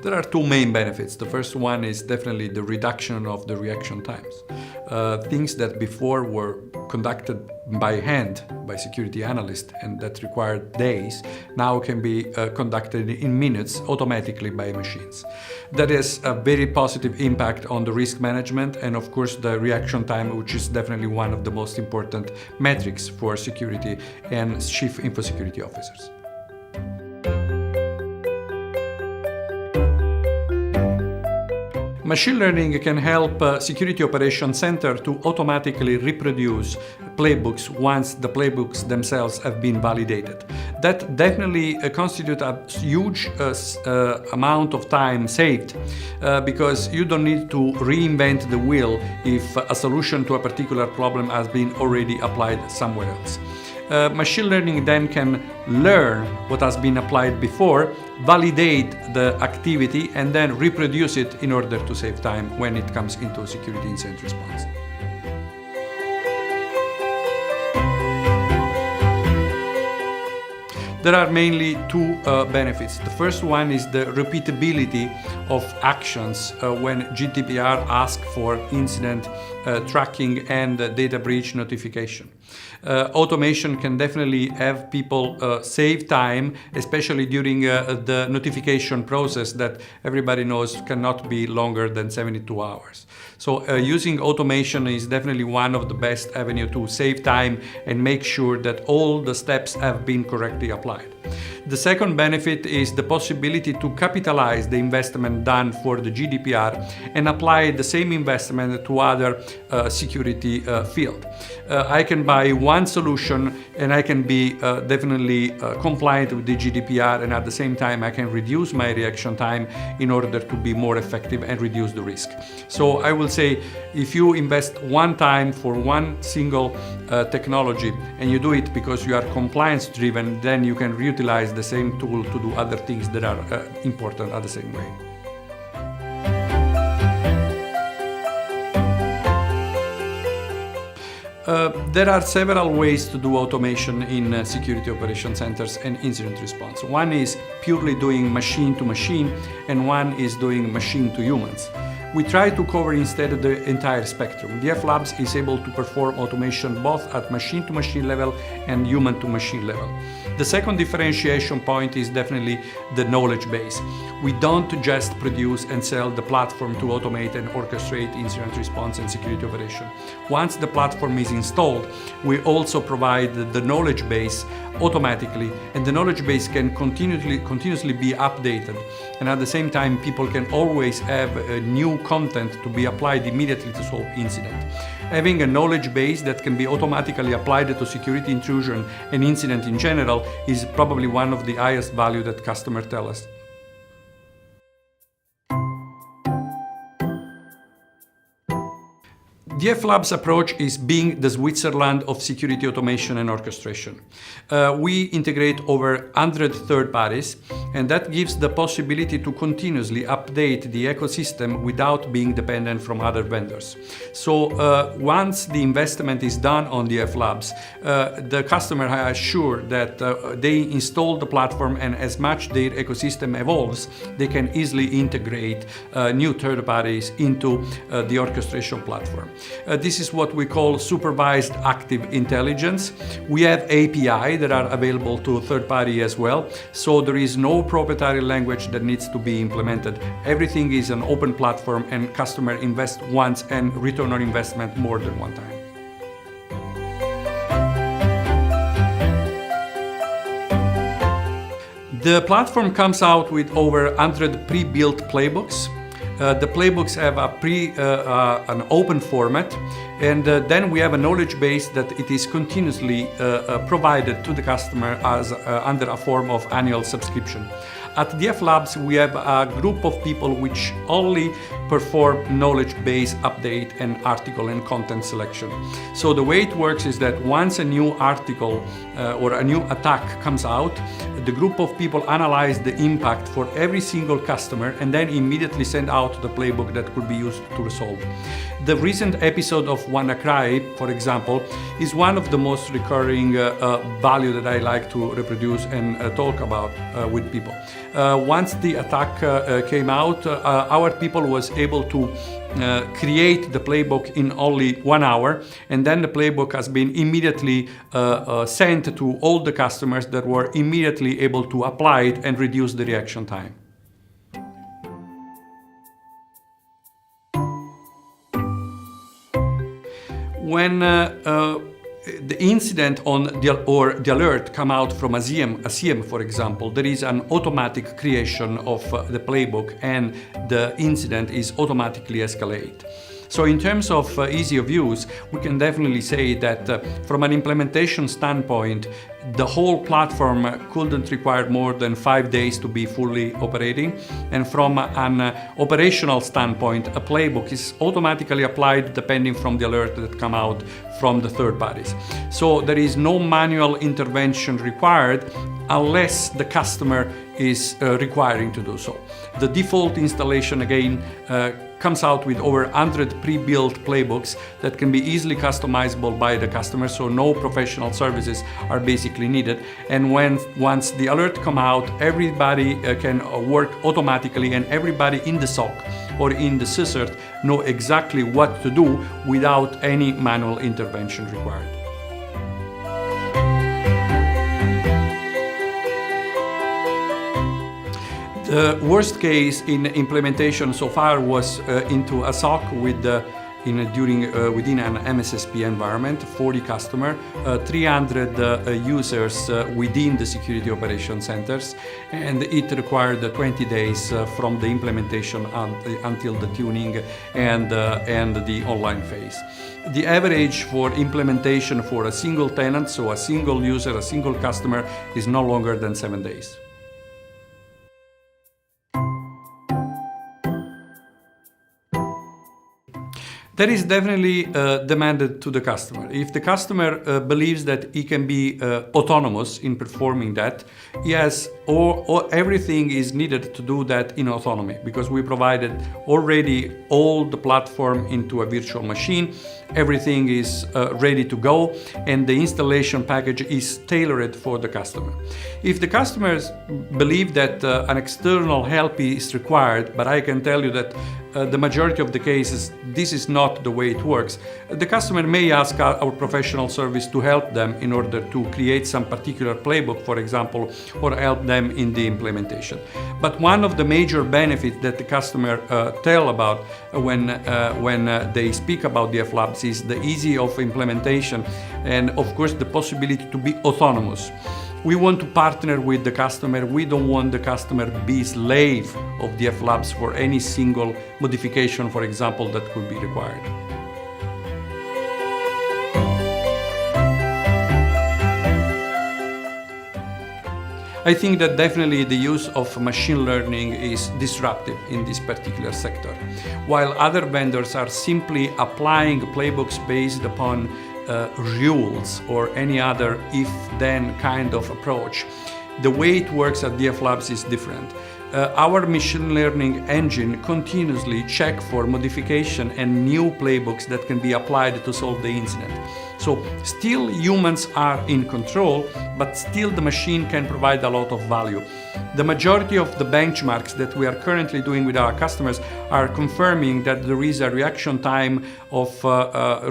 There are two main benefits. The first one is definitely the reduction of the reaction times. Things that before were conducted by hand by security analysts and that required days now can be conducted in minutes automatically by machines. That is a very positive impact on the risk management and of course the reaction time, which is definitely one of the most important metrics for security and chief infosecurity officers. Machine learning can help Security Operations Center to automatically reproduce playbooks once the playbooks themselves have been validated. That definitely constitutes a huge amount of time saved because you don't need to reinvent the wheel if a solution to a particular problem has been already applied somewhere else. Machine learning then can learn what has been applied before, validate the activity, and then reproduce it in order to save time when it comes into security incident response. There are mainly two benefits. The first one is the repeatability of actions when GDPR asks for incident tracking and data breach notification. Automation can definitely have people save time, especially during the notification process that everybody knows cannot be longer than 72 hours. So using automation is definitely one of the best avenues to save time and make sure that all the steps have been correctly applied. The second benefit is the possibility to capitalize the investment done for the GDPR and apply the same investment to other security field. I can buy one solution and I can be definitely compliant with the GDPR, and at the same time I can reduce my reaction time in order to be more effective and reduce the risk. So I will say if you invest one time for one single technology and you do it because you are compliance driven, then you can reutilize the same tool to do other things that are important at the same way. There are several ways to do automation in security operations centers and incident response. One is purely doing machine to machine, and one is doing machine to humans. We try to cover instead the entire spectrum. DFLabs is able to perform automation both at machine-to-machine level and human-to-machine level. The second differentiation point is definitely the knowledge base. We don't just produce and sell the platform to automate and orchestrate incident response and security operation. Once the platform is installed, we also provide the knowledge base automatically, and the knowledge base can continuously be updated. And at the same time, people can always have new content to be applied immediately to solve incident. Having a knowledge base that can be automatically applied to security intrusion and incident in general is probably one of the highest value that customers tell us. DFLabs' approach is being the Switzerland of security automation and orchestration. We integrate over 100 third parties, and that gives the possibility to continuously update the ecosystem without being dependent from other vendors. So once the investment is done on DFLabs, the customer is sure that they install the platform, and as much their ecosystem evolves, they can easily integrate new third parties into the orchestration platform. This is what we call supervised active intelligence. We have API that are available to third party as well, so there is no proprietary language that needs to be implemented. Everything is an open platform, and customer invest once and return on investment more than one time. The platform comes out with over 100 pre-built playbooks. The playbooks have an open format, and then we have a knowledge base that it is continuously provided to the customer as under a form of annual subscription. At DFLabs, we have a group of people which only perform knowledge base update and article and content selection. So the way it works is that once a new article or a new attack comes out, the group of people analyze the impact for every single customer and then immediately send out the playbook that could be used to resolve. The recent episode of WannaCry, for example, is one of the most recurring value that I like to reproduce and talk about with people. Once the attack came out, our people was able to create the playbook in only 1 hour, and then the playbook has been immediately sent to all the customers that were immediately able to apply it and reduce the reaction time. When the incident or the alert come out from a CM, for example, there is an automatic creation of the playbook, and the incident is automatically escalated. So in terms of ease of use, we can definitely say that from an implementation standpoint, the whole platform couldn't require more than 5 days to be fully operating. And from an operational standpoint, a playbook is automatically applied depending from the alert that come out from the third parties. So there is no manual intervention required unless the customer is requiring to do so. The default installation again comes out with over 100 pre-built playbooks that can be easily customizable by the customer, so no professional services are basically needed. And once the alert come out, everybody can work automatically, and everybody in the SOC or in the CSIRT know exactly what to do without any manual intervention required. The worst case in implementation so far was into a SOC within an MSSP environment, 40 customers, 300 users within the security operation centers, and it required 20 days from the implementation until the tuning and the online phase. The average for implementation for a single tenant, so a single user, a single customer, is no longer than 7 days. That is definitely demanded to the customer. If the customer believes that he can be autonomous in performing that, he has everything is needed to do that in autonomy, because we provided already all the platform into a virtual machine. Everything is ready to go, and the installation package is tailored for the customer. If the customers believe that an external help is required, but I can tell you that the majority of the cases this is not the way it works, the customer may ask our professional service to help them in order to create some particular playbook, for example, or help them in the implementation. But one of the major benefits that the customer tell about when they speak about DFLabs is the ease of implementation, and of course the possibility to be autonomous. We want to partner with the customer. We don't want the customer to be slave of DFLabs for any single modification, for example, that could be required. I think that definitely the use of machine learning is disruptive in this particular sector. While other vendors are simply applying playbooks based upon rules or any other if-then kind of approach, the way it works at DFLabs is different. Our machine learning engine continuously checks for modification and new playbooks that can be applied to solve the incident. So still humans are in control, but still the machine can provide a lot of value. The majority of the benchmarks that we are currently doing with our customers are confirming that there is a reaction time of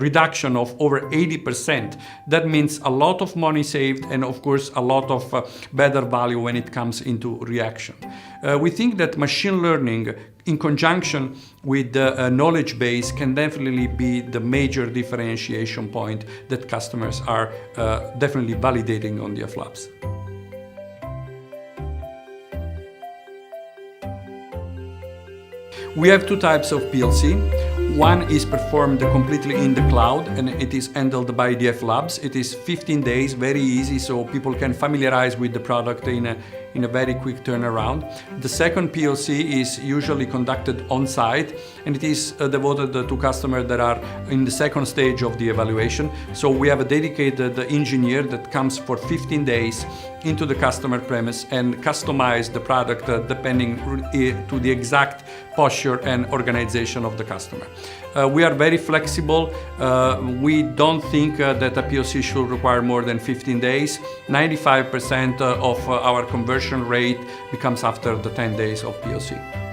reduction of over 80%. That means a lot of money saved, and of course a lot of better value when it comes into reaction. We think that machine learning in conjunction with the knowledge base can definitely be the major differentiation point that customers are definitely validating on DFLabs. We have two types of PLC. One is performed completely in the cloud, and it is handled by DFLabs. It is 15 days, very easy, so people can familiarize with the product in a very quick turnaround. The second POC is usually conducted on-site, and it is devoted to customers that are in the second stage of the evaluation. So we have a dedicated engineer that comes for 15 days into the customer premise and customize the product depending to the exact posture and organization of the customer. We are very flexible. We don't think that a POC should require more than 15 days. 95% of our conversion conversion rate becomes after the 10 days of POC.